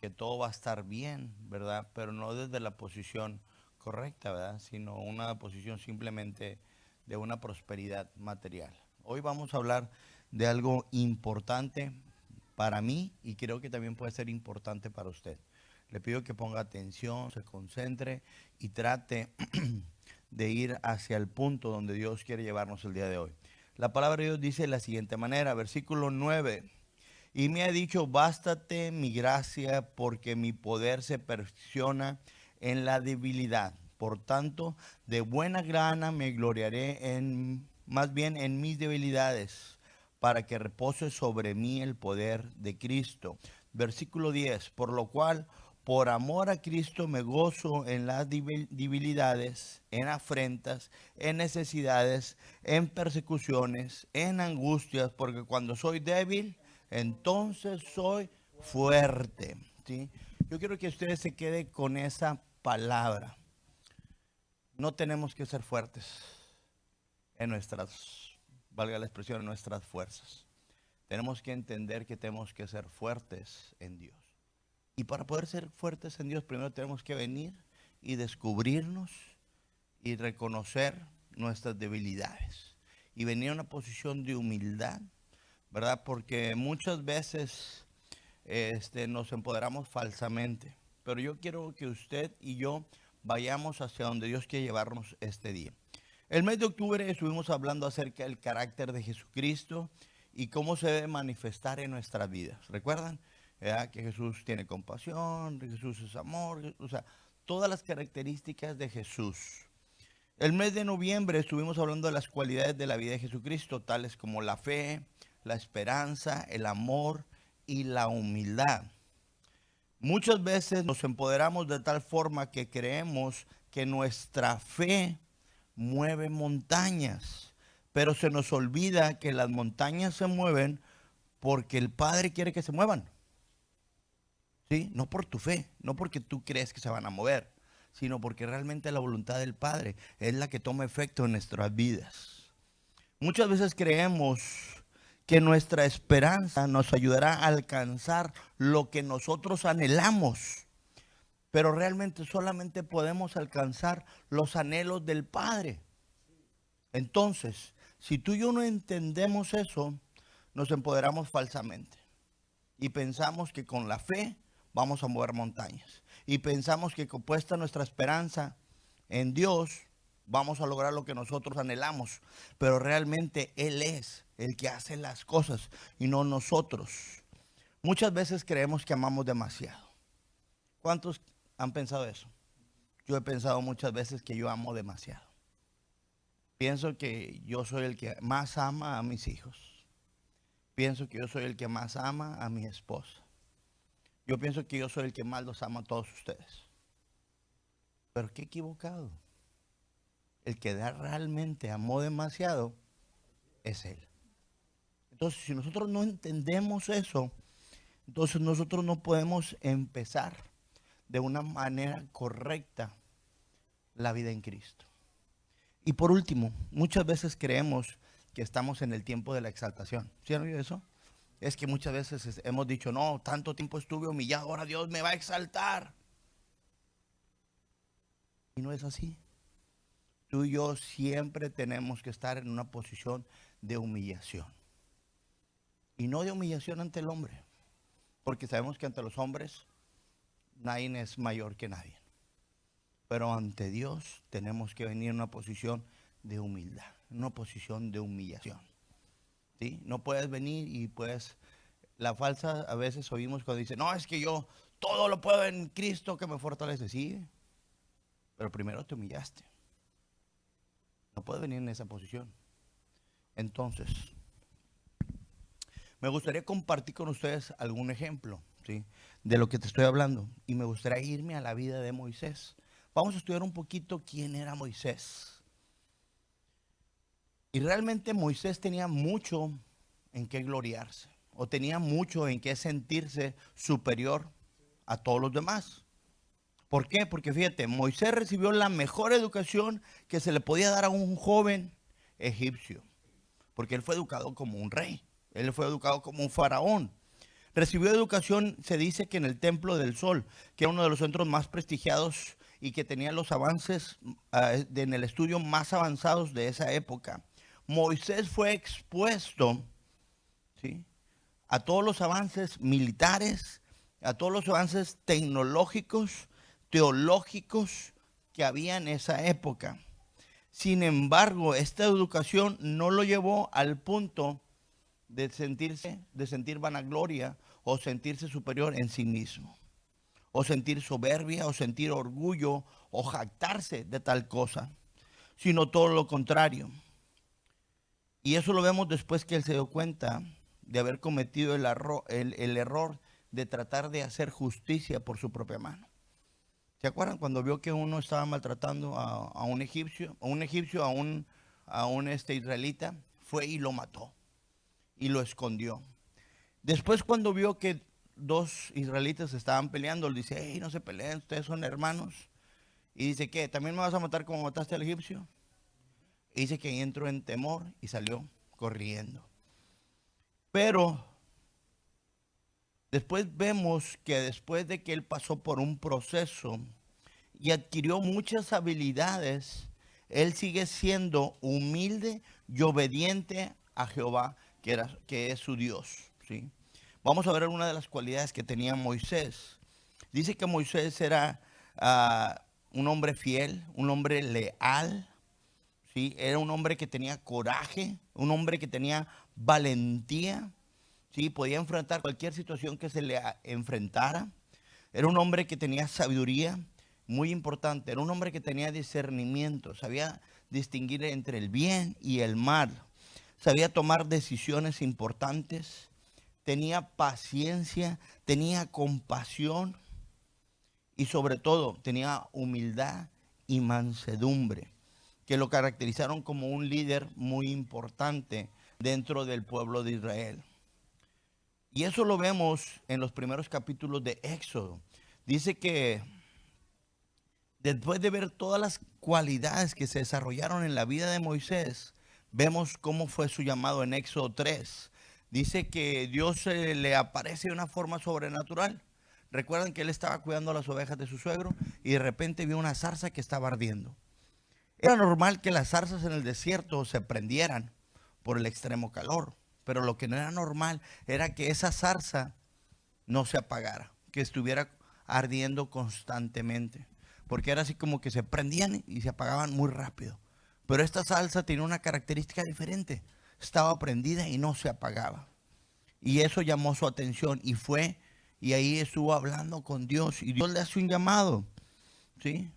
que todo va a estar bien, ¿verdad? Pero no desde la posición correcta, ¿verdad? Sino una posición simplemente de una prosperidad material. Hoy vamos a hablar de algo importante para mí y creo que también puede ser importante para usted. Le pido que ponga atención, se concentre y trate de ir hacia el punto donde Dios quiere llevarnos el día de hoy. La palabra de Dios dice de la siguiente manera, versículo 9. Y me ha dicho, bástate mi gracia, porque mi poder se perfecciona en la debilidad. Por tanto, de buena gana me gloriaré más bien en mis debilidades, para que repose sobre mí el poder de Cristo. Versículo 10, por lo cual, por amor a Cristo me gozo en las debilidades, en afrentas, en necesidades, en persecuciones, en angustias, porque cuando soy débil, entonces soy fuerte. ¿Sí? Yo quiero que ustedes se queden con esa palabra. No tenemos que ser fuertes en nuestras, valga la expresión, en nuestras fuerzas. Tenemos que entender que tenemos que ser fuertes en Dios. Y para poder ser fuertes en Dios, primero tenemos que venir y descubrirnos y reconocer nuestras debilidades. Y venir a una posición de humildad, ¿verdad? Porque muchas veces nos empoderamos falsamente. Pero yo quiero que usted y yo vayamos hacia donde Dios quiere llevarnos este día. El mes de octubre estuvimos hablando acerca del carácter de Jesucristo y cómo se debe manifestar en nuestras vidas. ¿Recuerdan? ¿Verdad? Que Jesús tiene compasión, que Jesús es amor, o sea, todas las características de Jesús. El mes de noviembre estuvimos hablando de las cualidades de la vida de Jesucristo, tales como la fe, la esperanza, el amor y la humildad. Muchas veces nos empoderamos de tal forma que creemos que nuestra fe mueve montañas, pero se nos olvida que las montañas se mueven porque el Padre quiere que se muevan. ¿Sí? No por tu fe, no porque tú crees que se van a mover, sino porque realmente la voluntad del Padre es la que toma efecto en nuestras vidas. Muchas veces creemos que nuestra esperanza nos ayudará a alcanzar lo que nosotros anhelamos, pero realmente solamente podemos alcanzar los anhelos del Padre. Entonces, si tú y yo no entendemos eso, nos empoderamos falsamente y pensamos que con la fe vamos a mover montañas. Y pensamos que puesta nuestra esperanza en Dios, vamos a lograr lo que nosotros anhelamos. Pero realmente Él es el que hace las cosas y no nosotros. Muchas veces creemos que amamos demasiado. ¿Cuántos han pensado eso? Yo he pensado muchas veces que yo amo demasiado. Pienso que yo soy el que más ama a mis hijos. Pienso que yo soy el que más ama a mi esposa. Yo pienso que yo soy el que más los ama a todos ustedes. Pero qué equivocado. El que realmente amó demasiado es Él. Entonces, si nosotros no entendemos eso, entonces nosotros no podemos empezar de una manera correcta la vida en Cristo. Y por último, muchas veces creemos que estamos en el tiempo de la exaltación. ¿Sí han oído eso? Es que muchas veces hemos dicho, no, tanto tiempo estuve humillado, ahora Dios me va a exaltar. Y no es así. Tú y yo siempre tenemos que estar en una posición de humillación. Y no de humillación ante el hombre, porque sabemos que ante los hombres nadie es mayor que nadie. Pero ante Dios tenemos que venir en una posición de humildad, en una posición de humillación. ¿Sí? No puedes venir y pues la falsa a veces oímos cuando dice, no, es que yo todo lo puedo en Cristo que me fortalece. Sí, pero primero te humillaste. No puedes venir en esa posición. Entonces, me gustaría compartir con ustedes algún ejemplo, ¿sí?, de lo que te estoy hablando. Y me gustaría irme a la vida de Moisés. Vamos a estudiar un poquito quién era Moisés. Y realmente Moisés tenía mucho en qué gloriarse, o tenía mucho en qué sentirse superior a todos los demás. ¿Por qué? Porque fíjate, Moisés recibió la mejor educación que se le podía dar a un joven egipcio, porque él fue educado como un rey, él fue educado como un faraón. Recibió educación, se dice que en el Templo del Sol, que era uno de los centros más prestigiados y que tenía los avances en el estudio más avanzados de esa época. Moisés fue expuesto, ¿sí?, a todos los avances militares, a todos los avances tecnológicos, teológicos que había en esa época. Sin embargo, esta educación no lo llevó al punto de sentir vanagloria o sentirse superior en sí mismo, o sentir soberbia, o sentir orgullo, o jactarse de tal cosa, sino todo lo contrario. Y eso lo vemos después que él se dio cuenta de haber cometido el error de tratar de hacer justicia por su propia mano. ¿Se acuerdan cuando vio que uno estaba maltratando a un egipcio, a un israelita? Fue y lo mató y lo escondió. Después, cuando vio que dos israelitas estaban peleando, le dice: hey, no se peleen, ustedes son hermanos. Y dice: ¿qué? ¿También me vas a matar como mataste al egipcio? Y dice que entró en temor y salió corriendo. Pero después vemos que después de que él pasó por un proceso y adquirió muchas habilidades, él sigue siendo humilde y obediente a Jehová, que es su Dios, ¿sí? Vamos a ver una de las cualidades que tenía Moisés. Dice que Moisés era un hombre fiel, un hombre leal, ¿sí? Era un hombre que tenía coraje, un hombre que tenía valentía, ¿sí? Podía enfrentar cualquier situación que se le enfrentara. Era un hombre que tenía sabiduría, muy importante. Era un hombre que tenía discernimiento, sabía distinguir entre el bien y el mal, sabía tomar decisiones importantes, tenía paciencia, tenía compasión y sobre todo tenía humildad y mansedumbre, que lo caracterizaron como un líder muy importante dentro del pueblo de Israel. Y eso lo vemos en los primeros capítulos de Éxodo. Dice que después de ver todas las cualidades que se desarrollaron en la vida de Moisés, vemos cómo fue su llamado en Éxodo 3. Dice que Dios le aparece de una forma sobrenatural. Recuerdan que él estaba cuidando las ovejas de su suegro y de repente vio una zarza que estaba ardiendo. Era normal que las zarzas en el desierto se prendieran por el extremo calor, pero lo que no era normal era que esa zarza no se apagara, que estuviera ardiendo constantemente, porque era así como que se prendían y se apagaban muy rápido. Pero esta salsa tenía una característica diferente, estaba prendida y no se apagaba. Y eso llamó su atención y fue, y ahí estuvo hablando con Dios, y Dios le hace un llamado, ¿sí?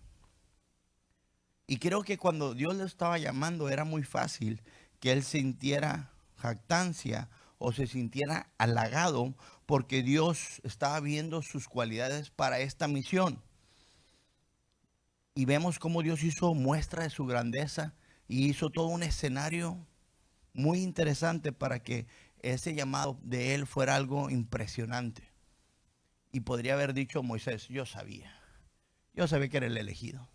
Y creo que cuando Dios le estaba llamando era muy fácil que él sintiera jactancia o se sintiera halagado porque Dios estaba viendo sus cualidades para esta misión. Y vemos cómo Dios hizo muestra de su grandeza y hizo todo un escenario muy interesante para que ese llamado de él fuera algo impresionante. Y podría haber dicho Moisés: yo sabía que era el elegido,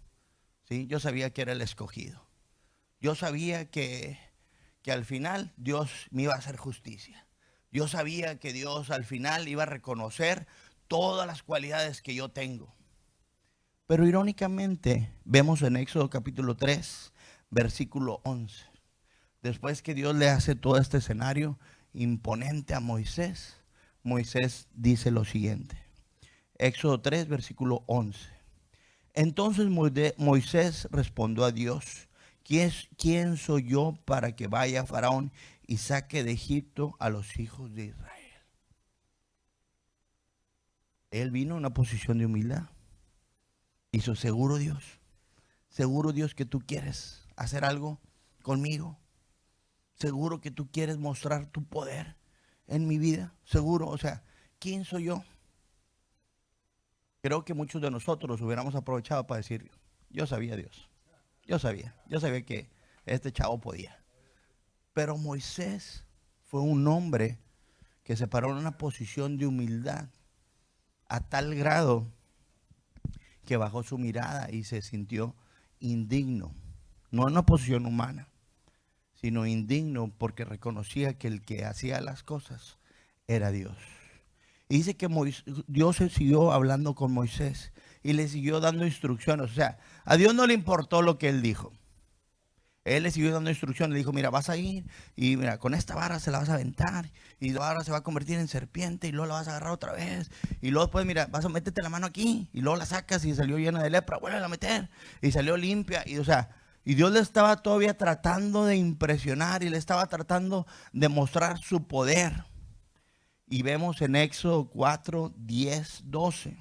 ¿sí? Yo sabía que era el escogido. Yo sabía que al final Dios me iba a hacer justicia. Yo sabía que Dios al final iba a reconocer todas las cualidades que yo tengo. Pero irónicamente vemos en Éxodo capítulo 3, versículo 11. Después que Dios le hace todo este escenario imponente a Moisés, Moisés dice lo siguiente. Éxodo 3, versículo 11. Entonces Moisés respondió a Dios: ¿Quién soy yo para que vaya a Faraón y saque de Egipto a los hijos de Israel? Él vino en una posición de humildad. Hizo: seguro Dios que tú quieres hacer algo conmigo. Seguro que tú quieres mostrar tu poder en mi vida. Seguro, o sea, ¿quién soy yo? Creo que muchos de nosotros hubiéramos aprovechado para decir: yo sabía, Dios. Yo sabía que este chavo podía. Pero Moisés fue un hombre que se paró en una posición de humildad a tal grado que bajó su mirada y se sintió indigno. No en una posición humana, sino indigno porque reconocía que el que hacía las cosas era Dios. Y dice que Dios se siguió hablando con Moisés y le siguió dando instrucciones. O sea, a Dios no le importó lo que él dijo. Él le siguió dando instrucciones, le dijo, mira, vas a ir y mira, con esta vara se la vas a aventar y la vara se va a convertir en serpiente y luego la vas a agarrar otra vez y luego después, mira, vas a meterte la mano aquí y luego la sacas y salió llena de lepra, vuelve a meter y salió limpia y o sea, y Dios le estaba todavía tratando de impresionar y le estaba tratando de mostrar su poder. Y vemos en Éxodo 4, 10, 12.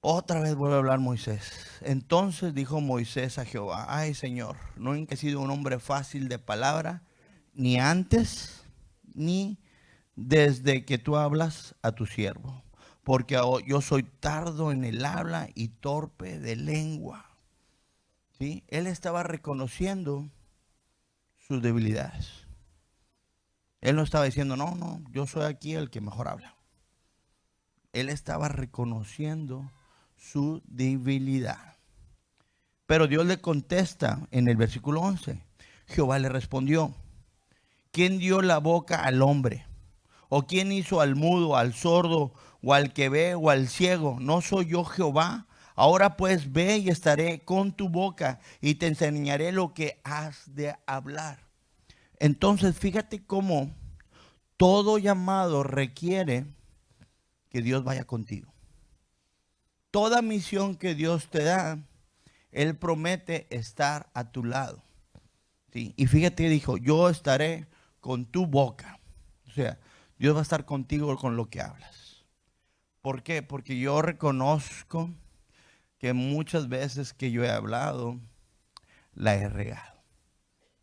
Otra vez vuelve a hablar Moisés. Entonces dijo Moisés a Jehová, ay Señor, no he sido un hombre fácil de palabra, ni antes, ni desde que tú hablas a tu siervo, porque yo soy tardo en el habla y torpe de lengua. ¿Sí? Él estaba reconociendo sus debilidades. Él no estaba diciendo, no, yo soy aquí el que mejor habla. Él estaba reconociendo su debilidad. Pero Dios le contesta en el versículo 11. Jehová le respondió, ¿quién dio la boca al hombre? ¿O quién hizo al mudo, al sordo, o al que ve, o al ciego? ¿No soy yo Jehová? Ahora pues ve y estaré con tu boca y te enseñaré lo que has de hablar. Entonces fíjate cómo todo llamado requiere que Dios vaya contigo. Toda misión que Dios te da, Él promete estar a tu lado. ¿Sí? Y fíjate, dijo, yo estaré con tu boca. O sea, Dios va a estar contigo con lo que hablas. ¿Por qué? Porque yo reconozco que muchas veces que yo he hablado, la he regado.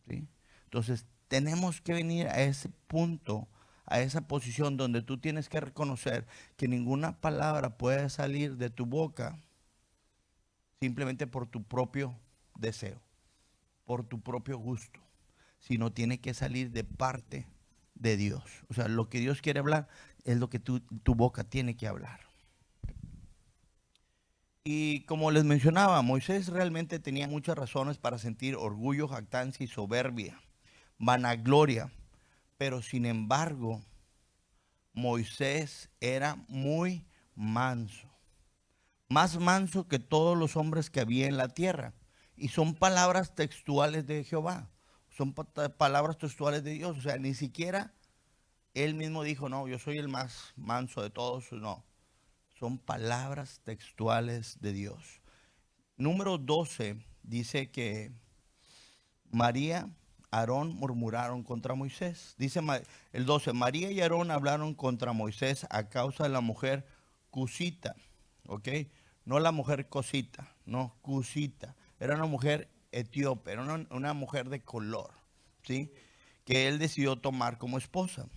¿Sí? Entonces, tenemos que venir a ese punto, a esa posición donde tú tienes que reconocer que ninguna palabra puede salir de tu boca simplemente por tu propio deseo, por tu propio gusto, sino tiene que salir de parte de Dios. O sea, lo que Dios quiere hablar es lo que tu boca tiene que hablar. Y como les mencionaba, Moisés realmente tenía muchas razones para sentir orgullo, jactancia y soberbia, vanagloria. Pero sin embargo, Moisés era muy manso. Más manso que todos los hombres que había en la tierra. Y son palabras textuales de Jehová. Son palabras textuales de Dios. O sea, ni siquiera él mismo dijo, no, yo soy el más manso de todos. No, son palabras textuales de Dios. Número 12 dice que María, Aarón murmuraron contra Moisés. Dice el 12, María y Aarón hablaron contra Moisés a causa de la mujer cusita. ¿Ok? No la mujer cosita, no, cusita. Era una mujer etíope, era una mujer de color, ¿sí? Que él decidió tomar como esposa.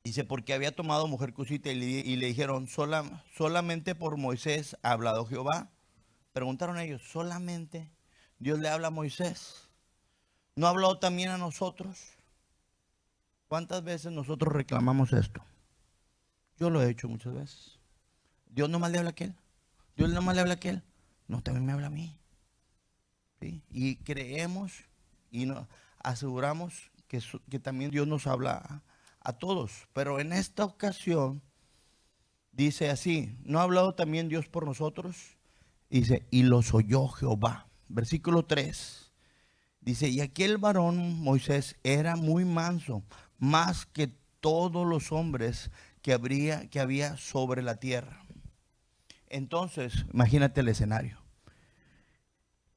Dice, porque había tomado mujer cusita y le dijeron, solamente por Moisés ha hablado Jehová. Preguntaron ellos, solamente Dios le habla a Moisés. ¿No ha hablado también a nosotros? ¿Cuántas veces nosotros reclamamos esto? Yo lo he hecho muchas veces. Dios nomás le habla a aquel. Dios nomás le habla a aquel. No, también me habla a mí. ¿Sí? Y creemos y nos aseguramos que también Dios nos habla a todos. Pero en esta ocasión dice así, ¿no ha hablado también Dios por nosotros? Dice, y los oyó Jehová. Versículo 3. Dice, y aquel varón Moisés era muy manso, más que todos los hombres que había sobre la tierra. Entonces, imagínate el escenario.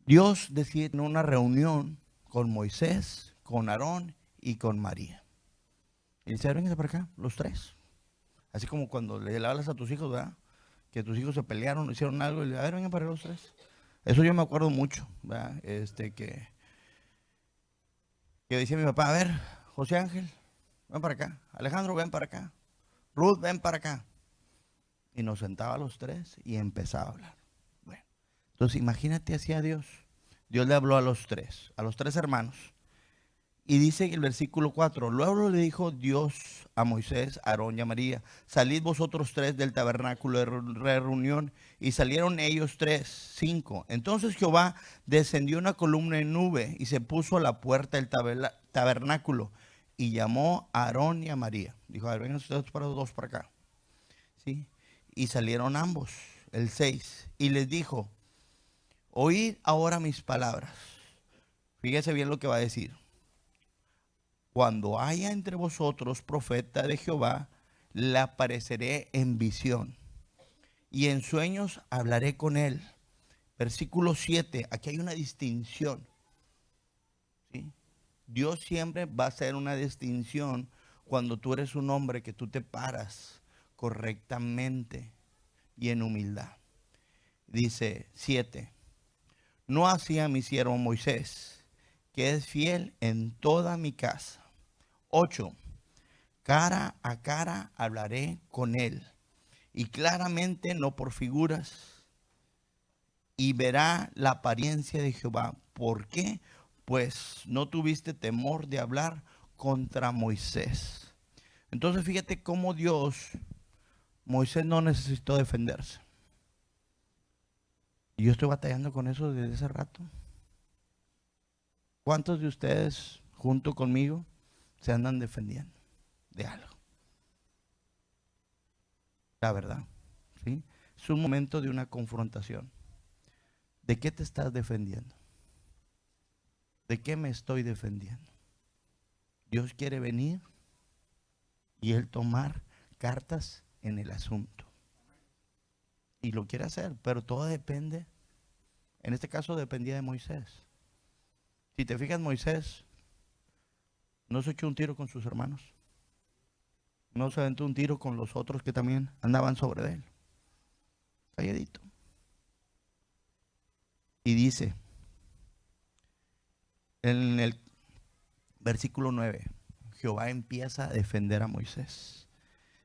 Dios decide en una reunión con Moisés, con Aarón y con María. Y dice, vénganse para acá, los tres. Así como cuando le hablas a tus hijos, ¿verdad? Que tus hijos se pelearon, hicieron algo, y le vengan para acá los tres. Eso yo me acuerdo mucho, ¿verdad? Que decía mi papá, a ver, José Ángel, ven para acá. Alejandro, ven para acá. Ruth, ven para acá. Y nos sentaba a los tres y empezaba a hablar. Bueno, entonces imagínate así a Dios. Dios le habló a los tres hermanos. Y dice el versículo 4, luego le dijo Dios a Moisés, a Aarón y a María, salid vosotros tres del tabernáculo de reunión. Y salieron ellos tres, 5. Entonces Jehová descendió una columna en nube y se puso a la puerta del tabernáculo. y llamó a Aarón y a María. Dijo, a ver, vengan ustedes para los dos para acá. ¿Sí? Y salieron ambos, el 6, y les dijo, oíd ahora mis palabras. Fíjese bien lo que va a decir. Cuando haya entre vosotros profeta de Jehová, le apareceré en visión y en sueños hablaré con él. Versículo 7, aquí hay una distinción. ¿Sí? Dios siempre va a hacer una distinción cuando tú eres un hombre que tú te paras correctamente y en humildad. Dice 7, no así a mi siervo Moisés, que es fiel en toda mi casa. 8, cara a cara hablaré con él, y claramente no por figuras, y verá la apariencia de Jehová. ¿Por qué? Pues no tuviste temor de hablar contra Moisés. Entonces fíjate cómo Moisés no necesitó defenderse. Y yo estoy batallando con eso desde hace rato. ¿Cuántos de ustedes junto conmigo se andan defendiendo de algo? La verdad, ¿sí? Es un momento de una confrontación. ¿De qué te estás defendiendo? ¿De qué me estoy defendiendo? Dios quiere venir y Él tomar cartas en el asunto. Y lo quiere hacer, pero todo depende. En este caso dependía de Moisés. Si te fijas, Moisés no se echó un tiro con sus hermanos. No se aventó un tiro con los otros que también andaban sobre él. Calladito. Y dice en el versículo 9, Jehová empieza a defender a Moisés.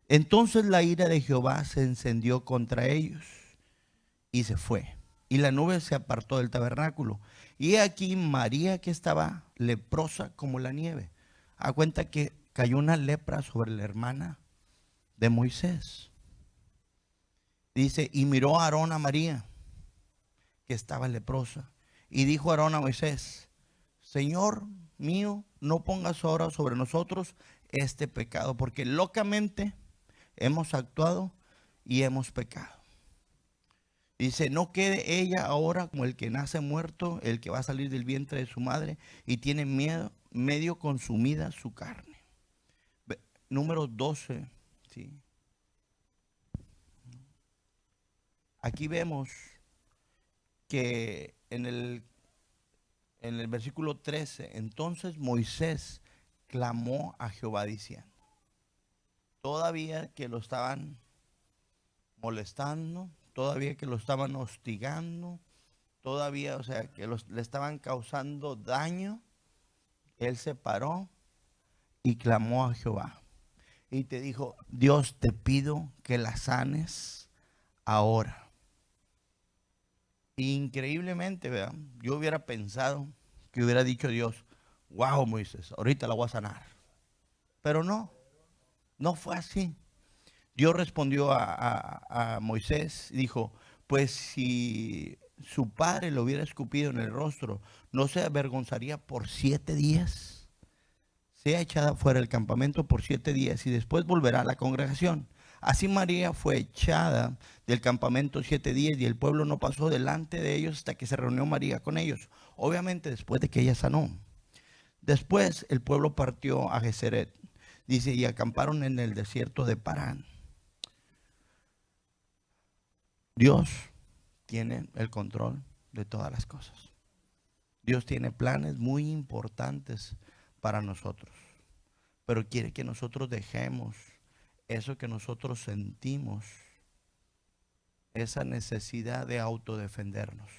Entonces la ira de Jehová se encendió contra ellos y se fue. Y la nube se apartó del tabernáculo. Y aquí María, que estaba leprosa como la nieve. A cuenta que cayó una lepra sobre la hermana de Moisés. Dice, y miró a Aarón a María, que estaba leprosa. Y dijo Aarón a Moisés, Señor mío, no pongas ahora sobre nosotros este pecado, porque locamente hemos actuado y hemos pecado. Dice, no quede ella ahora como el que nace muerto, el que va a salir del vientre de su madre y tiene miedo, medio consumida su carne. Número 12. ¿Sí? Aquí vemos que en el versículo 13, entonces Moisés clamó a Jehová diciendo, todavía que lo estaban molestando, todavía que lo estaban hostigando, todavía, o sea, que le estaban causando daño, él se paró y clamó a Jehová. Y te dijo, Dios, te pido que la sanes ahora. Increíblemente, ¿verdad? Yo hubiera pensado que hubiera dicho Dios, wow, Moisés, ahorita la voy a sanar. Pero no, no fue así. Dios respondió a Moisés y dijo, pues si su padre lo hubiera escupido en el rostro, ¿no se avergonzaría por 7 días? Sea echada fuera del campamento por 7 días y después volverá a la congregación. Así María fue echada del campamento 7 días y el pueblo no pasó delante de ellos hasta que se reunió María con ellos. Obviamente después de que ella sanó. Después el pueblo partió a Geseret, dice, y acamparon en el desierto de Parán. Dios tiene el control de todas las cosas. Dios tiene planes muy importantes para nosotros, pero quiere que nosotros dejemos eso que nosotros sentimos, esa necesidad de autodefendernos.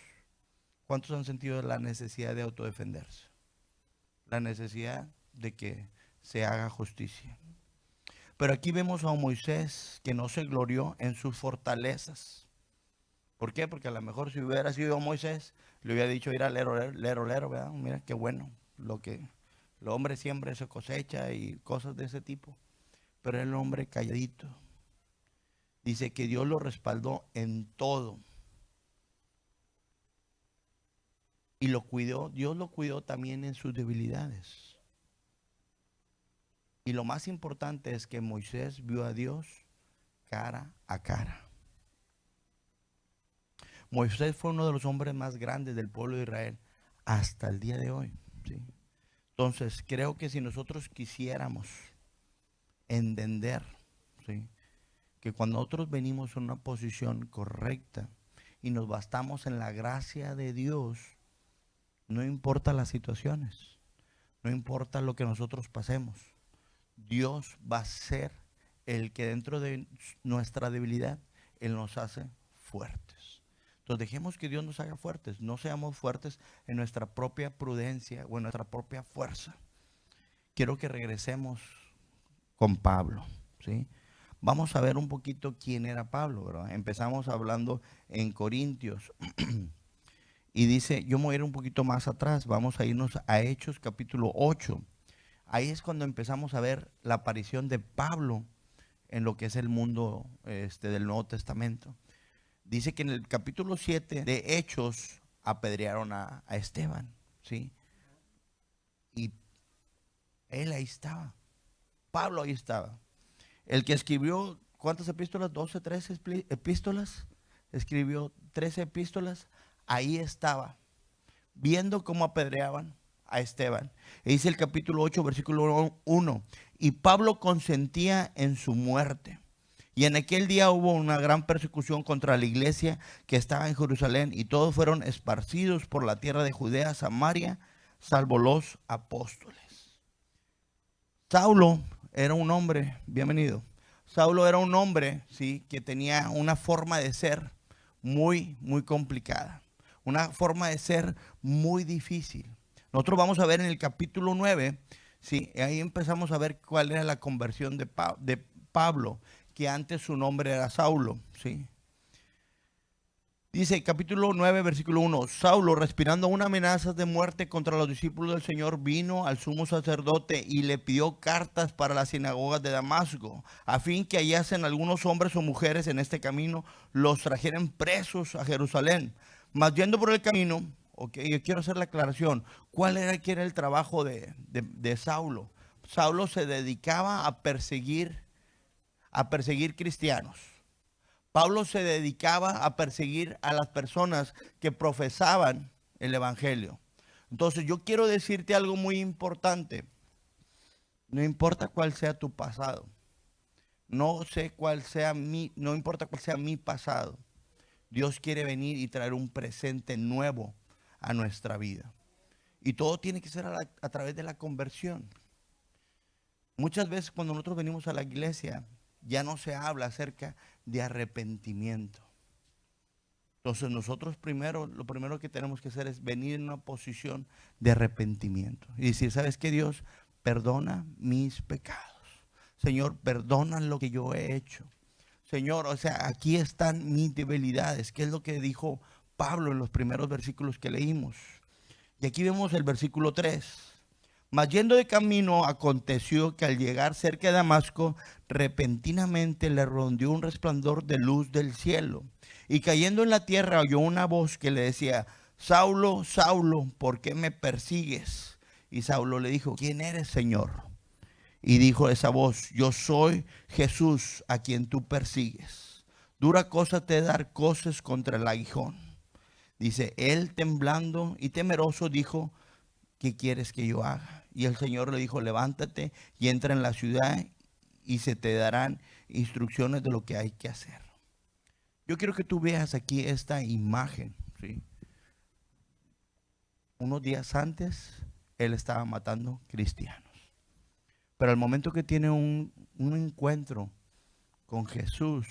¿Cuántos han sentido la necesidad de autodefenderse? La necesidad de que se haga justicia. Pero aquí vemos a un Moisés que no se glorió en sus fortalezas. ¿Por qué? Porque a lo mejor si hubiera sido Moisés, le hubiera dicho ir a lero, lero, lero, ¿verdad? Mira qué bueno, lo que el hombre siempre se cosecha y cosas de ese tipo. Pero el hombre calladito. Dice que Dios lo respaldó en todo. Y lo cuidó, Dios lo cuidó también en sus debilidades. Y lo más importante es que Moisés vio a Dios cara a cara. Moisés fue uno de los hombres más grandes del pueblo de Israel hasta el día de hoy, ¿sí? Entonces, creo que si nosotros quisiéramos entender, ¿sí?, que cuando nosotros venimos en una posición correcta y nos bastamos en la gracia de Dios, no importa las situaciones, no importa lo que nosotros pasemos, Dios va a ser el que dentro de nuestra debilidad, Él nos hace fuertes. Entonces dejemos que Dios nos haga fuertes, no seamos fuertes en nuestra propia prudencia o en nuestra propia fuerza. Quiero que regresemos con Pablo, ¿sí? Vamos a ver un poquito quién era Pablo, ¿verdad? Empezamos hablando en Corintios y dice, yo me voy a ir un poquito más atrás, vamos a irnos a Hechos capítulo 8. Ahí es cuando empezamos a ver la aparición de Pablo en lo que es el mundo del Nuevo Testamento. Dice que en el capítulo 7 de Hechos apedrearon a Esteban, ¿sí? Y él ahí estaba, Pablo ahí estaba. El que escribió, ¿cuántas epístolas? 12, 13 epístolas. Escribió 13 epístolas. Ahí estaba, viendo cómo apedreaban a Esteban. E dice el capítulo 8, versículo 1. Y Pablo consentía en su muerte. Y en aquel día hubo una gran persecución contra la iglesia que estaba en Jerusalén. Y todos fueron esparcidos por la tierra de Judea, Samaria, salvo los apóstoles. Saulo era un hombre, bienvenido. Saulo era un hombre, sí, que tenía una forma de ser muy complicada, una forma de ser muy difícil. Nosotros vamos a ver en el capítulo 9, sí, ahí empezamos a ver cuál era la conversión de Pablo, que antes su nombre era Saulo, sí. Dice capítulo 9, versículo 1, Saulo, respirando una amenaza de muerte contra los discípulos del Señor, vino al sumo sacerdote y le pidió cartas para las sinagogas de Damasco, a fin que hallasen algunos hombres o mujeres en este camino, los trajeran presos a Jerusalén. Mas yendo por el camino, yo quiero hacer la aclaración, ¿cuál era el trabajo de Saulo? Saulo se dedicaba a perseguir cristianos. Pablo se dedicaba a perseguir a las personas que profesaban el evangelio. Entonces yo quiero decirte algo muy importante. No importa cuál sea tu pasado. No importa cuál sea mi pasado. Dios quiere venir y traer un presente nuevo a nuestra vida. Y todo tiene que ser a través de la conversión. Muchas veces cuando nosotros venimos a la iglesia, ya no se habla acerca de arrepentimiento. Entonces nosotros lo primero que tenemos que hacer es venir en una posición de arrepentimiento. Y decir, ¿sabes qué, Dios? Perdona mis pecados. Señor, perdona lo que yo he hecho. Señor, o sea, aquí están mis debilidades. ¿Qué es lo que dijo Pablo en los primeros versículos que leímos? Y aquí vemos el versículo 3. Mas yendo de camino, aconteció que al llegar cerca de Damasco, repentinamente le rodeó un resplandor de luz del cielo. Y cayendo en la tierra oyó una voz que le decía, Saulo, Saulo, ¿por qué me persigues? Y Saulo le dijo, ¿quién eres, Señor? Y dijo esa voz, yo soy Jesús a quien tú persigues. Dura cosa te dar coces contra el aguijón. Dice, él temblando y temeroso dijo, ¿qué quieres que yo haga? Y el Señor le dijo, levántate y entra en la ciudad y se te darán instrucciones de lo que hay que hacer. Yo quiero que tú veas aquí esta imagen, ¿sí? Unos días antes, él estaba matando cristianos. Pero al momento que tiene un encuentro con Jesús,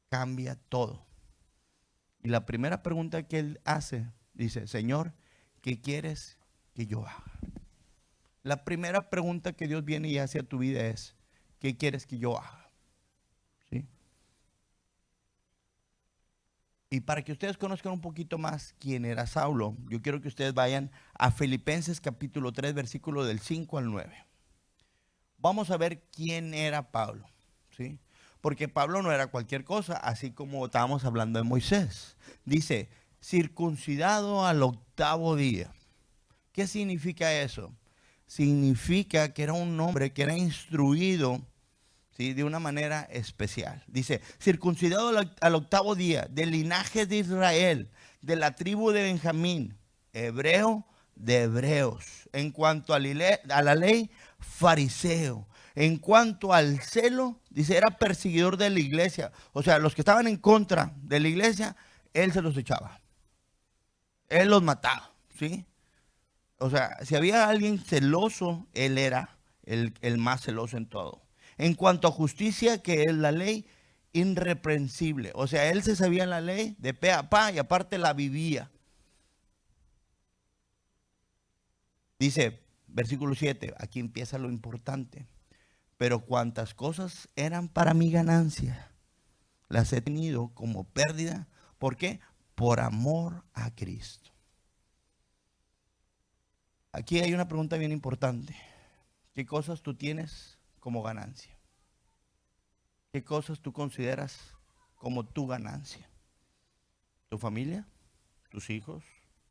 cambia todo. Y la primera pregunta que él hace, dice, Señor, ¿qué quieres que yo haga? La primera pregunta que Dios viene y hace a tu vida es, ¿qué quieres que yo haga? ¿Sí? Y para que ustedes conozcan un poquito más quién era Saulo, yo quiero que ustedes vayan a Filipenses capítulo 3, versículo del 5 al 9. Vamos a ver quién era Pablo, ¿sí? Porque Pablo no era cualquier cosa, así como estábamos hablando de Moisés. Dice, circuncidado al octavo día. ¿Qué significa eso? significa que era un hombre que era instruido, ¿sí?, de una manera especial. Dice, circuncidado al octavo día, del linaje de Israel, de la tribu de Benjamín, hebreo de hebreos. En cuanto a la ley, fariseo. En cuanto al celo, dice, era perseguidor de la iglesia. O sea, los que estaban en contra de la iglesia, él se los echaba. Él los mataba, ¿sí? O sea, si había alguien celoso, él era el más celoso en todo. En cuanto a justicia, que es la ley, irreprensible. O sea, él se sabía la ley de pe a pa y aparte la vivía. Dice, versículo 7, aquí empieza lo importante. Pero cuantas cosas eran para mi ganancia, las he tenido como pérdida. ¿Por qué? Por amor a Cristo. Aquí hay una pregunta bien importante. ¿Qué cosas tú tienes como ganancia? ¿Qué cosas tú consideras como tu ganancia? ¿Tu familia? ¿Tus hijos?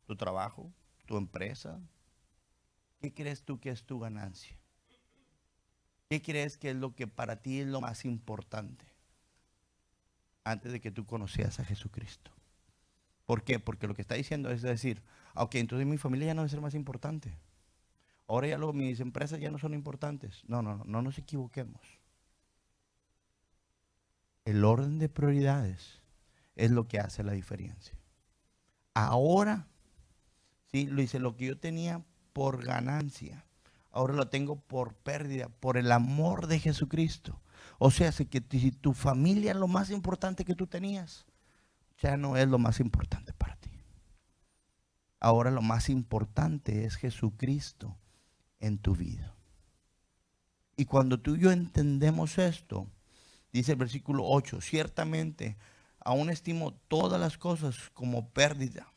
¿Tu trabajo? ¿Tu empresa? ¿Qué crees tú que es tu ganancia? ¿Qué crees que es lo que para ti es lo más importante antes de que tú conocieras a Jesucristo? ¿Por qué? Porque lo que está diciendo es decir, ok, entonces mi familia ya no debe ser más importante. Ahora ya mis empresas ya no son importantes. No, no, no, no nos equivoquemos. El orden de prioridades es lo que hace la diferencia. Ahora, sí, lo hice, lo que yo tenía por ganancia, ahora lo tengo por pérdida, por el amor de Jesucristo. O sea, si tu familia es lo más importante que tú tenías, ya no es lo más importante para ti. Ahora lo más importante es Jesucristo en tu vida. Y cuando tú y yo entendemos esto, dice el versículo 8, ciertamente aún estimo todas las cosas como pérdida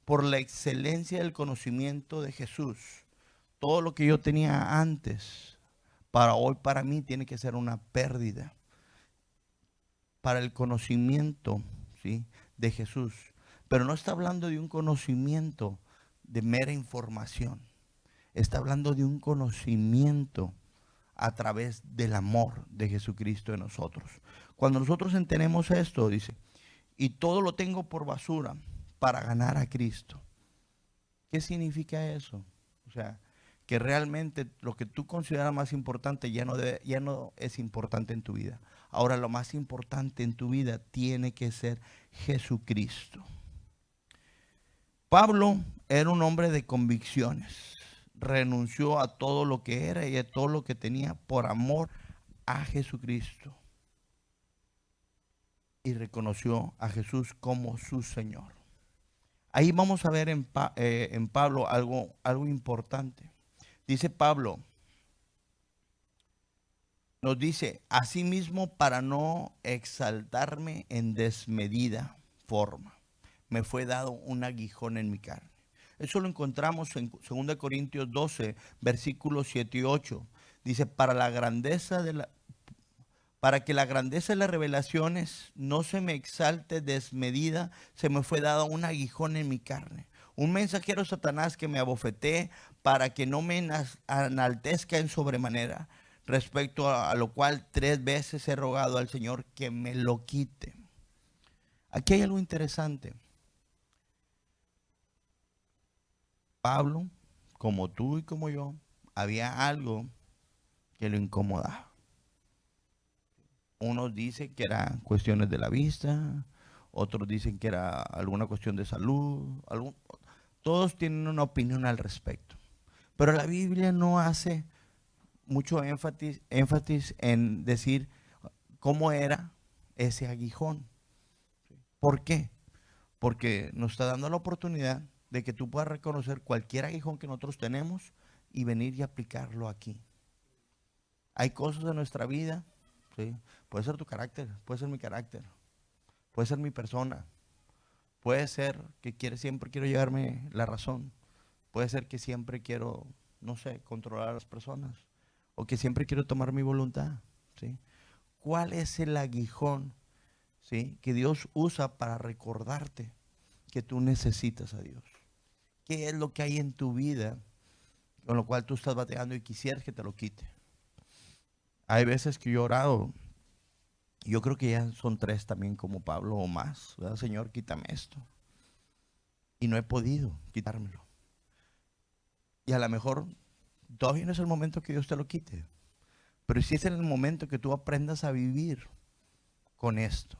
por la excelencia del conocimiento de Jesús. Todo lo que yo tenía antes, para hoy, para mí, tiene que ser una pérdida. Para el conocimiento, ¿sí?, de Jesús. Pero no está hablando de un conocimiento de mera información. Está hablando de un conocimiento a través del amor de Jesucristo en nosotros. Cuando nosotros entendemos esto, dice, y todo lo tengo por basura para ganar a Cristo. ¿Qué significa eso? O sea, que realmente lo que tú consideras más importante ya no es importante en tu vida. Ahora lo más importante en tu vida tiene que ser Jesucristo. Pablo era un hombre de convicciones. Renunció a todo lo que era y a todo lo que tenía por amor a Jesucristo. Y reconoció a Jesús como su Señor. Ahí vamos a ver en Pablo algo importante. Dice Pablo, nos dice, asimismo para no exaltarme en desmedida forma, me fue dado un aguijón en mi carne. Eso lo encontramos en 2 Corintios 12, versículos 7 y 8. Dice, para que la grandeza de las revelaciones no se me exalte desmedida, se me fue dado un aguijón en mi carne. Un mensajero de Satanás que me abofetee para que no me enaltezca en sobremanera. Respecto a lo cual 3 veces he rogado al Señor que me lo quite. Aquí hay algo interesante. Pablo, como tú y como yo, había algo que lo incomodaba. Unos dicen que eran cuestiones de la vista, otros dicen que era alguna cuestión de salud. Todos tienen una opinión al respecto. Pero la Biblia no hace mucho énfasis en decir cómo era ese aguijón. ¿Por qué? Porque nos está dando la oportunidad de que tú puedas reconocer cualquier aguijón que nosotros tenemos y venir y aplicarlo aquí. Hay cosas de nuestra vida, ¿sí? Puede ser tu carácter, puede ser mi carácter, puede ser mi persona, puede ser que siempre quiero llevarme la razón, puede ser que siempre quiero, no sé, controlar a las personas, o que siempre quiero tomar mi voluntad, ¿sí? ¿Cuál es el aguijón, ¿sí?, que Dios usa para recordarte que tú necesitas a Dios? ¿Qué es lo que hay en tu vida con lo cual tú estás batallando y quisieras que te lo quite. Hay veces que yo he orado, yo creo que ya son 3 también como Pablo o más, ¿verdad? Señor, quítame esto. Y no he podido quitármelo. Y a lo mejor todavía no es el momento que Dios te lo quite. Pero sí es en el momento que tú aprendas a vivir con esto.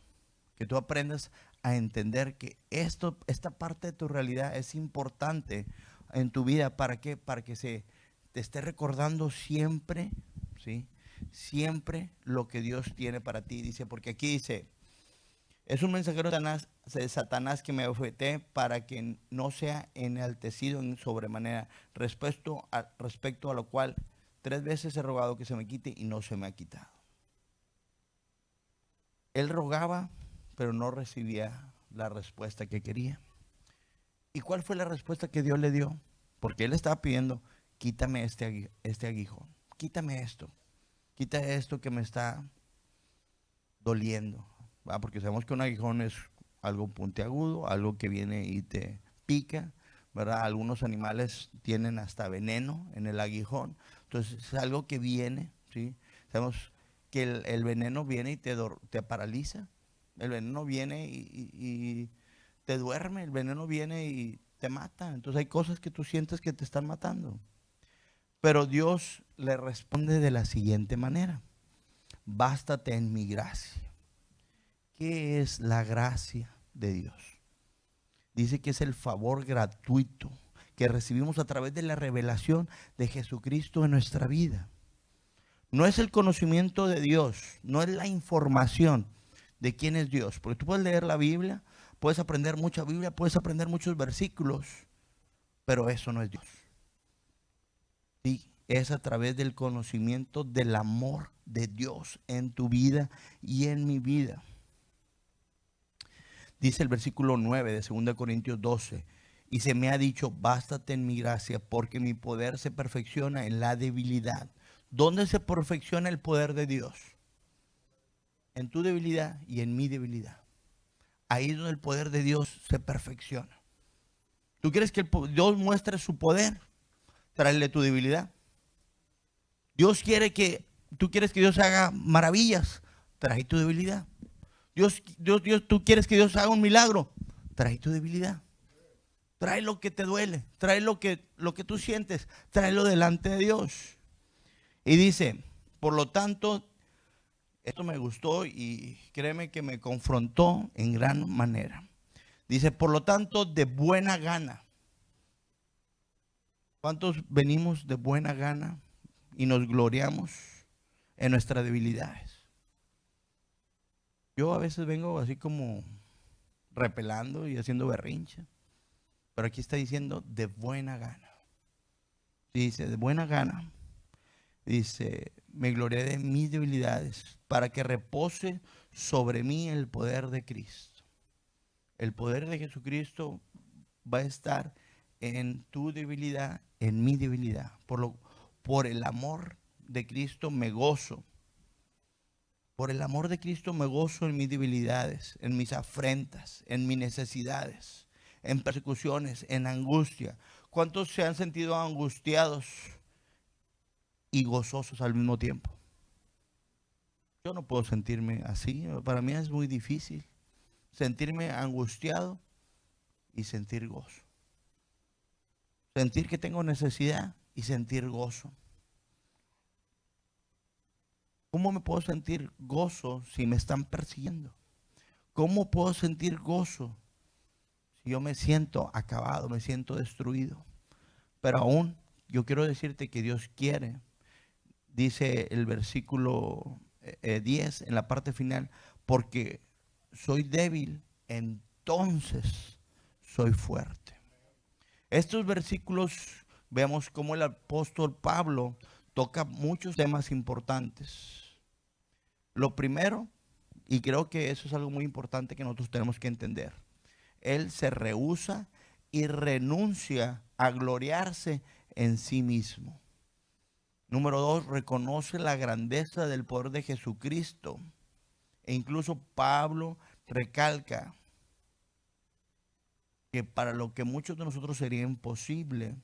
Que tú aprendas a entender que esta parte de tu realidad es importante en tu vida. ¿Para qué? Para que se te esté recordando siempre, ¿sí? Siempre lo que Dios tiene para ti. Dice, porque aquí dice, es un mensajero de Satanás que me ofrece para que no sea enaltecido en sobremanera, respecto a lo cual 3 veces he rogado que se me quite y no se me ha quitado. Él rogaba, pero no recibía la respuesta que quería. ¿Y cuál fue la respuesta que Dios le dio? Porque él estaba pidiendo, quítame este aguijón, quítame esto, quita esto que me está doliendo. ¿Va? Porque sabemos que un aguijón es algo puntiagudo, algo que viene y te pica, ¿verdad? Algunos animales tienen hasta veneno en el aguijón. Entonces es algo que viene, ¿sí? Sabemos que el veneno viene y te paraliza. El veneno viene y te duerme, el veneno viene y te mata. Entonces hay cosas que tú sientes que te están matando. Pero Dios le responde de la siguiente manera: bástate en mi gracia. ¿Qué es la gracia de Dios? Dice que es el favor gratuito que recibimos a través de la revelación de Jesucristo en nuestra vida. No es el conocimiento de Dios, no es la información de quién es Dios. Porque tú puedes leer la Biblia, puedes aprender mucha Biblia, puedes aprender muchos versículos, pero eso no es Dios. Sí, es a través del conocimiento del amor de Dios en tu vida y en mi vida. Dice el versículo 9 de 2 Corintios 12, y se me ha dicho, bástate en mi gracia, porque mi poder se perfecciona en la debilidad. ¿Dónde se perfecciona el poder de Dios? En tu debilidad y en mi debilidad. Ahí es donde el poder de Dios se perfecciona. ¿Tú quieres que Dios muestre su poder? Tráele tu debilidad. Tú quieres que Dios haga maravillas, trae tu debilidad. Tú quieres que Dios haga un milagro, trae tu debilidad. Trae lo que te duele, trae lo que tú sientes, tráelo delante de Dios. Y dice, por lo tanto, esto me gustó y créeme que me confrontó en gran manera. Dice, por lo tanto, de buena gana. ¿Cuántos venimos de buena gana y nos gloriamos en nuestras debilidades? Yo a veces vengo así como repelando y haciendo berrinche, pero aquí está diciendo de buena gana. Dice, de buena gana. Dice, me gloriaré de mis debilidades para que repose sobre mí el poder de Cristo. El poder de Jesucristo va a estar en tu debilidad, en mi debilidad. Por el amor de Cristo me gozo. Por el amor de Cristo me gozo en mis debilidades, en mis afrentas, en mis necesidades, en persecuciones, en angustia. ¿Cuántos se han sentido angustiados y gozosos al mismo tiempo? Yo no puedo sentirme así. Para mí es muy difícil sentirme angustiado y sentir gozo. Sentir que tengo necesidad y sentir gozo. ¿Cómo me puedo sentir gozo si me están persiguiendo? ¿Cómo puedo sentir gozo si yo me siento acabado, me siento destruido? Pero aún yo quiero decirte que Dios quiere. Dice el versículo 10 en la parte final, porque soy débil, entonces soy fuerte. Estos versículos vemos cómo el apóstol Pablo toca muchos temas importantes. Lo primero, y creo que eso es algo muy importante que nosotros tenemos que entender, él se rehúsa y renuncia a gloriarse en sí mismo. Número 2, reconoce la grandeza del poder de Jesucristo. E incluso Pablo recalca que para lo que muchos de nosotros sería imposible,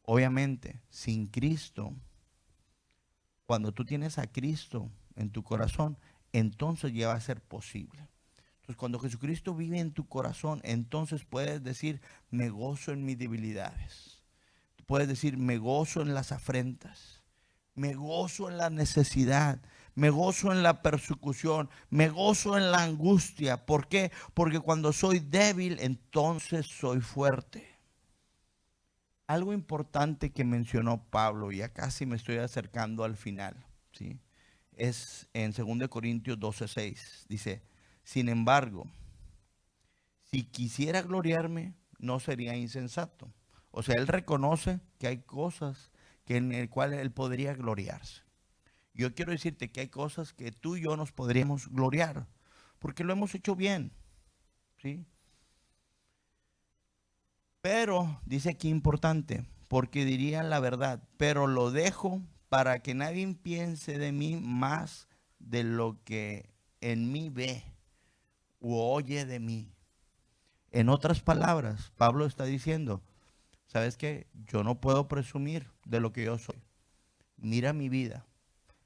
Obviamente, sin Cristo, cuando tú tienes a Cristo en tu corazón, entonces ya va a ser posible. Entonces, cuando Jesucristo vive en tu corazón, entonces puedes decir, me gozo en mis debilidades. Puedes decir, me gozo en las afrentas. Me gozo en la necesidad. Me gozo en la persecución. Me gozo en la angustia. ¿Por qué? Porque cuando soy débil, entonces soy fuerte. Algo importante que mencionó Pablo, ya casi me estoy acercando al final, ¿sí? Es en 2 Corintios 12:6. Dice, sin embargo, si quisiera gloriarme, no sería insensato. O sea, él reconoce que hay cosas que en el cual él podría gloriarse. Yo quiero decirte que hay cosas que tú y yo nos podríamos gloriar, porque lo hemos hecho bien, ¿sí? Pero, dice aquí importante, porque diría la verdad, pero lo dejo para que nadie piense de mí más de lo que en mí ve u oye de mí. En otras palabras, Pablo está diciendo, ¿sabes qué? Yo no puedo presumir de lo que yo soy. Mira mi vida,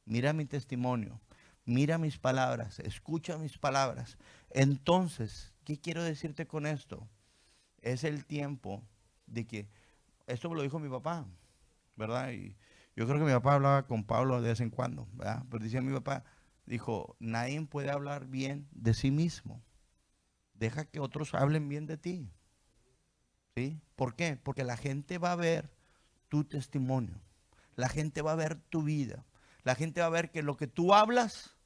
mira mi testimonio, mira mis palabras, escucha mis palabras. Entonces, ¿qué quiero decirte con esto? Es el tiempo de que, esto me lo dijo mi papá, ¿verdad? Y yo creo que mi papá hablaba con Pablo de vez en cuando, ¿verdad? Pero decía mi papá, dijo, nadie puede hablar bien de sí mismo. Deja que otros hablen bien de ti. ¿Sí? ¿Por qué? Porque la gente va a ver tu testimonio. La gente va a ver tu vida. La gente va a ver que lo que tú hablas,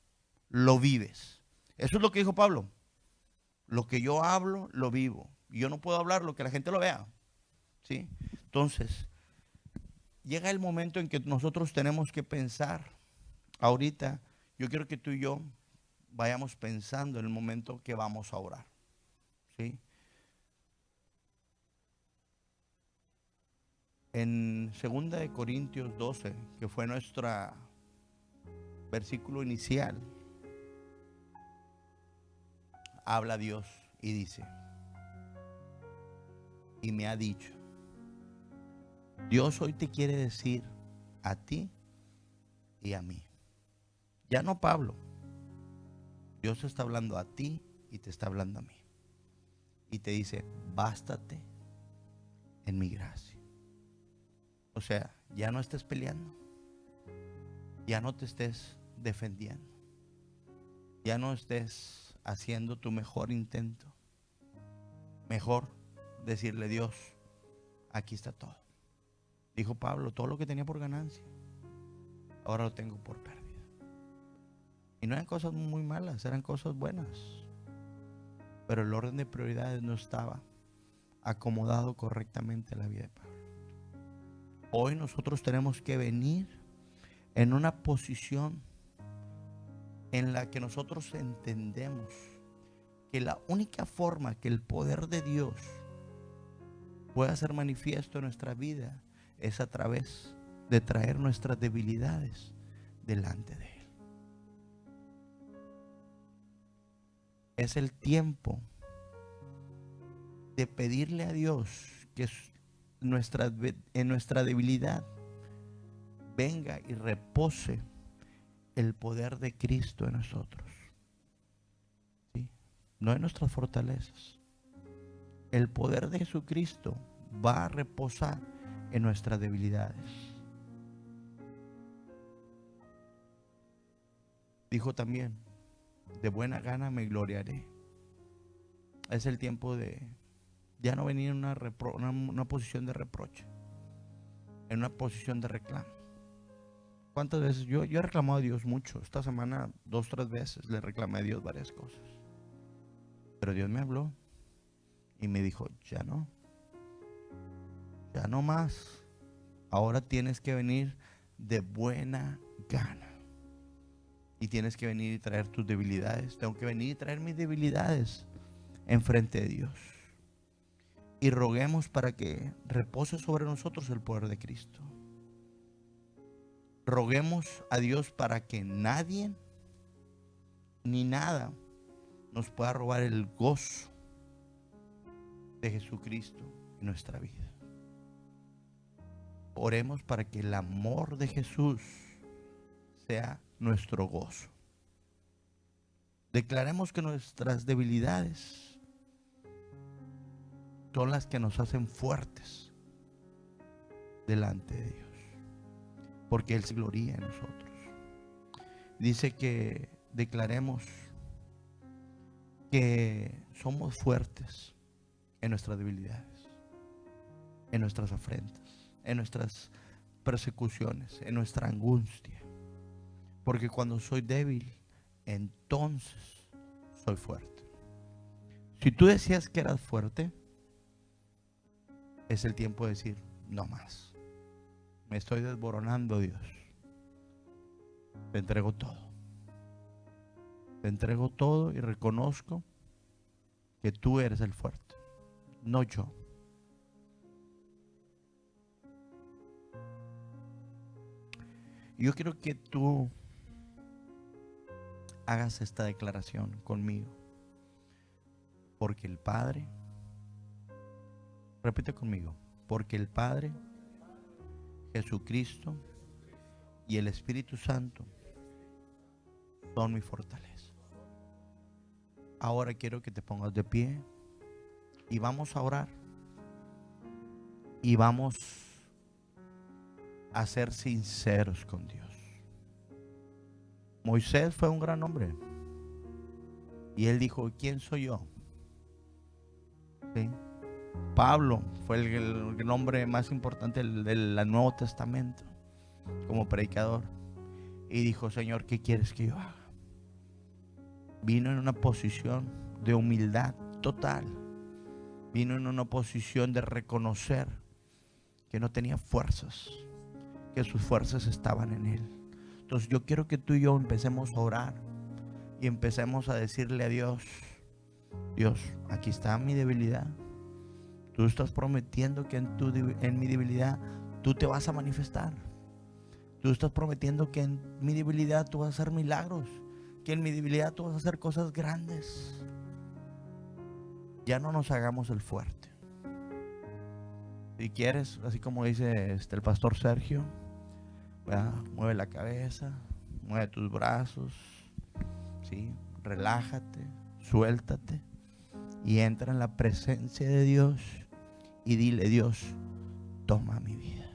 lo vives. Eso es lo que dijo Pablo. Lo que yo hablo, lo vivo. Y yo no puedo hablar lo que la gente lo vea. ¿Sí? Entonces, llega el momento en que nosotros tenemos que pensar. Ahorita, yo quiero que tú y yo vayamos pensando en el momento que vamos a orar. ¿Sí? En 2 Corintios 12, que fue nuestra versículo inicial, habla Dios y dice, y me ha dicho, Dios hoy te quiere decir a ti y a mí. Ya no Pablo, Dios está hablando a ti y te está hablando a mí. Y te dice, bástate en mi gracia. O sea, ya no estés peleando, ya no te estés defendiendo, ya no estés haciendo tu mejor intento. Mejor decirle, Dios, aquí está todo. Dijo Pablo, todo lo que tenía por ganancia, ahora lo tengo por pérdida. Y no eran cosas muy malas, eran cosas buenas. Pero el orden de prioridades no estaba acomodado correctamente en la vida de Pablo. Hoy nosotros tenemos que venir en una posición en la que nosotros entendemos que la única forma que el poder de Dios pueda ser manifiesto en nuestra vida es a través de traer nuestras debilidades delante de Él. Es el tiempo de pedirle a Dios que en nuestra debilidad venga y repose el poder de Cristo en nosotros. ¿Sí? No en nuestras fortalezas. El poder de Jesucristo va a reposar en nuestras debilidades. Dijo también, de buena gana me gloriaré. Es el tiempo de ya no venir en una posición de reproche, en una posición de reclamo. ¿Cuántas veces? Yo he reclamado a Dios mucho. Esta semana 2, 3 veces le reclamé a Dios varias cosas. Pero Dios me habló y me dijo, ya no más. Ahora tienes que venir de buena gana. Y tienes que venir y traer tus debilidades. Tengo que venir y traer mis debilidades enfrente de Dios. Y roguemos para que repose sobre nosotros el poder de Cristo. Roguemos a Dios para que nadie ni nada nos pueda robar el gozo de Jesucristo en nuestra vida. oremos para que el amor de Jesús sea nuestro gozo. Declaremos que nuestras debilidades son las que nos hacen fuertes delante de Dios, porque Él se gloria en nosotros. Dice que declaremos que somos fuertes en nuestras debilidades, en nuestras afrentas, en nuestras persecuciones, en nuestra angustia. Porque cuando soy débil, entonces soy fuerte. Si tú decías que eras fuerte, es el tiempo de decir, no más. Me estoy desboronando, Dios. Te entrego todo. Te entrego todo y reconozco que tú eres el fuerte, no yo. Y yo quiero que tú hagas esta declaración conmigo. Porque el Padre, repite conmigo, porque el Padre, Jesucristo y el Espíritu Santo son mi fortaleza. Ahora quiero que te pongas de pie y vamos a orar. Y vamos a ser sinceros con Dios. Moisés fue un gran hombre. Y él dijo, ¿quién soy yo? ¿Sí? Pablo fue el nombre más importante del Nuevo Testamento como predicador. Y dijo, Señor, ¿qué quieres que yo haga? Vino en una posición de humildad total. Vino en una posición de reconocer que no tenía fuerzas, que sus fuerzas estaban en Él. Entonces yo quiero que tú y yo empecemos a orar y empecemos a decirle a Dios, Dios, aquí está mi debilidad. Tú estás prometiendo que en mi debilidad tú te vas a manifestar. Tú estás prometiendo que en mi debilidad tú vas a hacer milagros, que en mi debilidad tú vas a hacer cosas grandes. Ya no nos hagamos el fuerte. Si quieres, así como dice el pastor Sergio, ¿verdad? Mueve la cabeza, mueve tus brazos, ¿sí? Relájate, suéltate y entra en la presencia de Dios y dile, Dios, toma mi vida,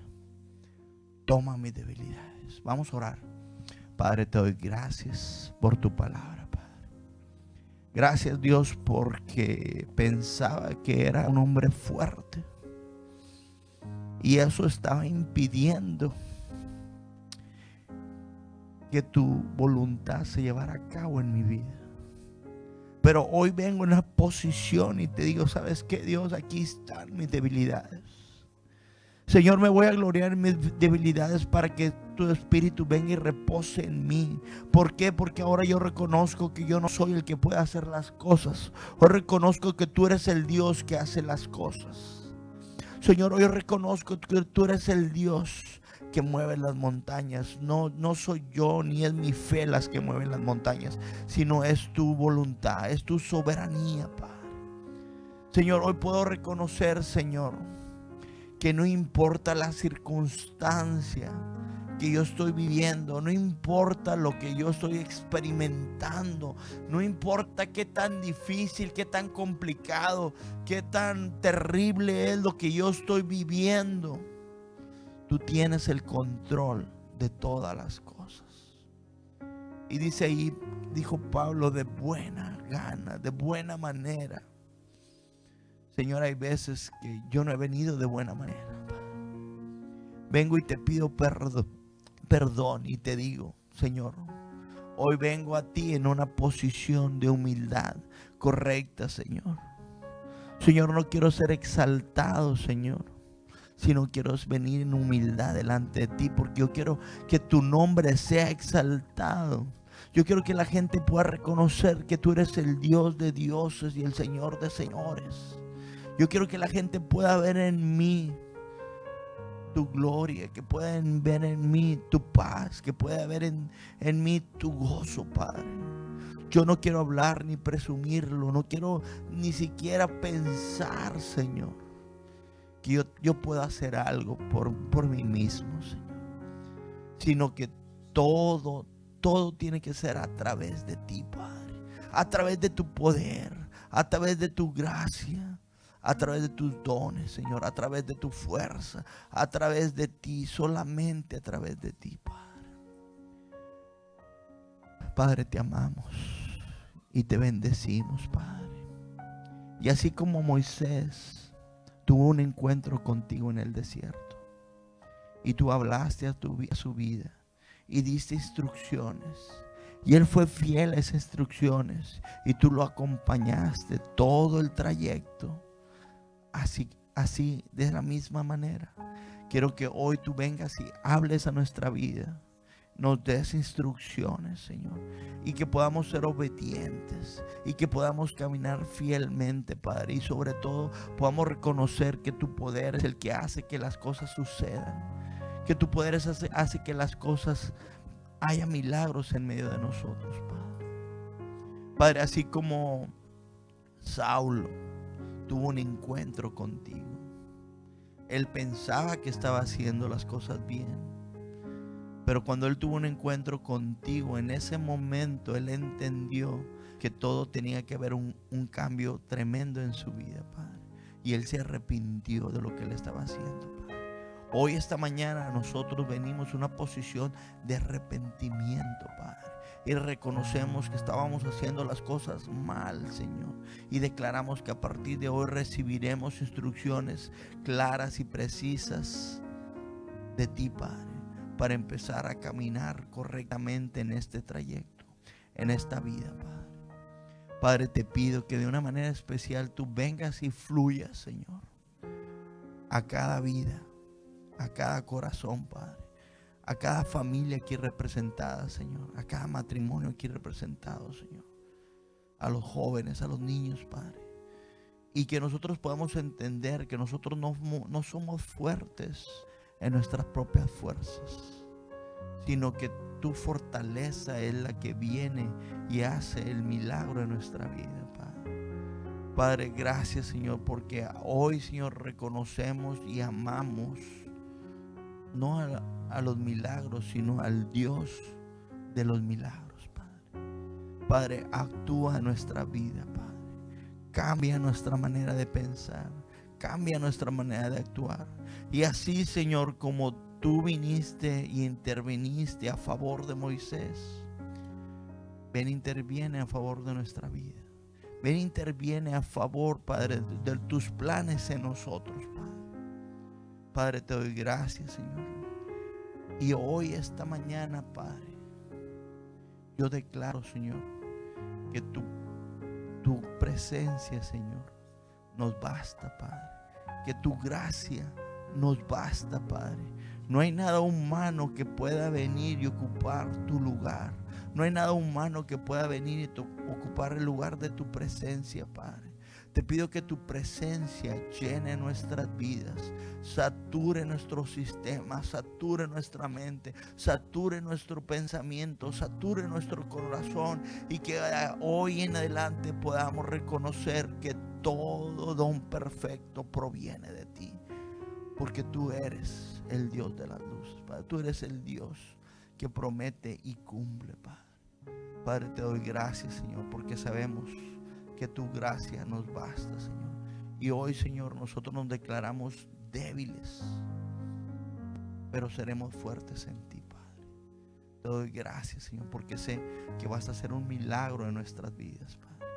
toma mis debilidades. Vamos a orar. Padre, te doy gracias por tu palabra, Padre. Gracias, Dios, porque pensaba que era un hombre fuerte y eso estaba impidiendo que tu voluntad se llevara a cabo en mi vida. Pero hoy vengo en una posición y te digo, ¿sabes qué, Dios? Aquí están mis debilidades. Señor, me voy a gloriar en mis debilidades para que tu Espíritu venga y repose en mí. ¿Por qué? Porque ahora yo reconozco que yo no soy el que puede hacer las cosas. Hoy reconozco que tú eres el Dios que hace las cosas. Señor, hoy reconozco que tú eres el Dios que mueve las montañas. No soy yo ni es mi fe las que mueven las montañas, sino es tu voluntad, es tu soberanía, Padre. Señor, hoy puedo reconocer, Señor, que no importa la circunstancia que yo estoy viviendo, no importa lo que yo estoy experimentando, no importa qué tan difícil, qué tan complicado, qué tan terrible es lo que yo estoy viviendo, tú tienes el control de todas las cosas. Y dice ahí, dijo Pablo, de buena gana, de buena manera. Señor, hay veces que yo no he venido de buena manera. Vengo y te pido perdón y te digo, Señor, hoy vengo a ti en una posición de humildad correcta, Señor. Señor, no quiero ser exaltado, Señor, sino quiero venir en humildad delante de ti, porque yo quiero que tu nombre sea exaltado. Yo quiero que la gente pueda reconocer que tú eres el Dios de dioses y el Señor de señores. Yo quiero que la gente pueda ver en mí tu gloria, que puedan ver en mí tu paz, que pueda ver en mí tu gozo, Padre. Yo no quiero hablar ni presumirlo, no quiero ni siquiera pensar, Señor, que yo pueda hacer algo por mí mismo, Señor, sino que todo tiene que ser a través de ti, Padre, a través de tu poder, a través de tu gracia, a través de tus dones, Señor, a través de tu fuerza, a través de ti, solamente a través de ti, Padre. Padre, te amamos y te bendecimos, Padre. Y así como Moisés tuvo un encuentro contigo en el desierto y tú hablaste a su vida y diste instrucciones, y él fue fiel a esas instrucciones y tú lo acompañaste todo el trayecto. Así de la misma manera quiero que hoy tú vengas y hables a nuestra vida, nos des instrucciones, Señor, y que podamos ser obedientes y que podamos caminar fielmente, Padre, y sobre todo podamos reconocer que tu poder es el que hace que las cosas sucedan, que tu poder hace que las cosas haya milagros en medio de nosotros, Padre. Padre, así como Saulo tuvo un encuentro contigo, él pensaba que estaba haciendo las cosas bien, pero cuando él tuvo un encuentro contigo, en ese momento él entendió que todo tenía que haber un cambio tremendo en su vida, Padre. Y él se arrepintió de lo que él estaba haciendo, Padre. Hoy, esta mañana, nosotros venimos a una posición de arrepentimiento, Padre. Y reconocemos que estábamos haciendo las cosas mal, Señor. Y declaramos que a partir de hoy recibiremos instrucciones claras y precisas de ti, Padre, para empezar a caminar correctamente en este trayecto, en esta vida, Padre. Padre, te pido que de una manera especial tú vengas y fluyas, Señor, a cada vida, a cada corazón, Padre, a cada familia aquí representada, Señor, a cada matrimonio aquí representado, Señor, a los jóvenes, a los niños, Padre. Y que nosotros podamos entender que nosotros no somos fuertes en nuestras propias fuerzas, sino que tu fortaleza es la que viene y hace el milagro en nuestra vida, Padre. Padre, gracias, Señor, porque hoy, Señor, reconocemos y amamos no a los milagros, sino al Dios de los milagros, Padre. Padre, actúa en nuestra vida, Padre. Cambia nuestra manera de pensar, cambia nuestra manera de actuar. Y así, Señor, como tú viniste y interviniste a favor de Moisés, ven, interviene a favor de nuestra vida. Ven, interviene a favor, Padre, de tus planes en nosotros, Padre. Padre, te doy gracias, Señor. Y hoy, esta mañana, Padre, yo declaro, Señor, que tu presencia, Señor, nos basta, Padre. Que tu gracia nos basta, Padre. No hay nada humano que pueda venir y ocupar tu lugar. No hay nada humano que pueda venir y ocupar el lugar de tu presencia, Padre. Te pido que tu presencia llene nuestras vidas, sature nuestro sistema, sature nuestra mente, sature nuestro pensamiento, sature nuestro corazón, y que hoy en adelante podamos reconocer que todo don perfecto proviene de ti, porque tú eres el Dios de las luces, Padre. Tú eres el Dios que promete y cumple, Padre. Padre, te doy gracias, Señor, porque sabemos que tu gracia nos basta, Señor. Y hoy, Señor, nosotros nos declaramos débiles, pero seremos fuertes en ti, Padre. Te doy gracias, Señor, porque sé que vas a hacer un milagro en nuestras vidas, Padre.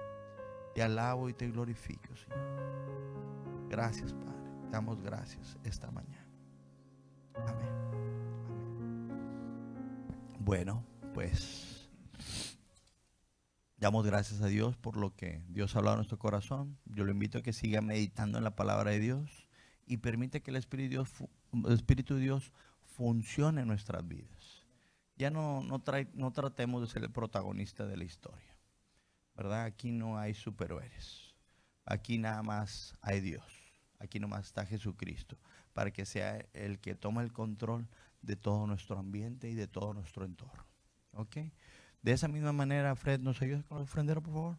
Te alabo y te glorifico, Señor. Gracias, Padre. Te damos gracias esta mañana. Amén. Amén. Bueno, pues damos gracias a Dios por lo que Dios ha hablado en nuestro corazón. Yo lo invito a que siga meditando en la palabra de Dios y permite que el Espíritu de Dios funcione en nuestras vidas. Ya no tratemos de ser el protagonista de la historia, ¿verdad? Aquí no hay superhéroes. Aquí nada más hay Dios. Aquí nomás está Jesucristo, para que sea el que tome el control de todo nuestro ambiente y de todo nuestro entorno. ¿Ok? De esa misma manera, Fred, ¿nos ayudas con el ofrendero, por favor?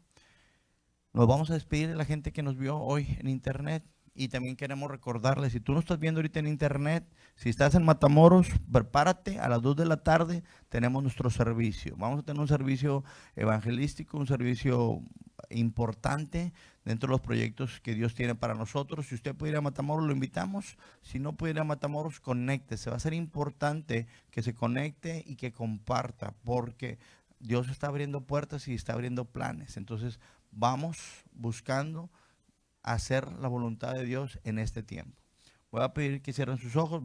Nos vamos a despedir de la gente que nos vio hoy en internet Y también queremos recordarles, si tú no estás viendo ahorita en internet, si estás en Matamoros, prepárate, a las 2 de la tarde tenemos nuestro servicio. Vamos a tener un servicio evangelístico, un servicio importante dentro de los proyectos que Dios tiene para nosotros. Si usted puede ir a Matamoros, lo invitamos. Si no puede ir a Matamoros, conéctese. Va a ser importante que se conecte y que comparta, porque Dios está abriendo puertas y está abriendo planes. Entonces, vamos buscando hacer la voluntad de Dios en este tiempo. Voy a pedir que cierren sus ojos.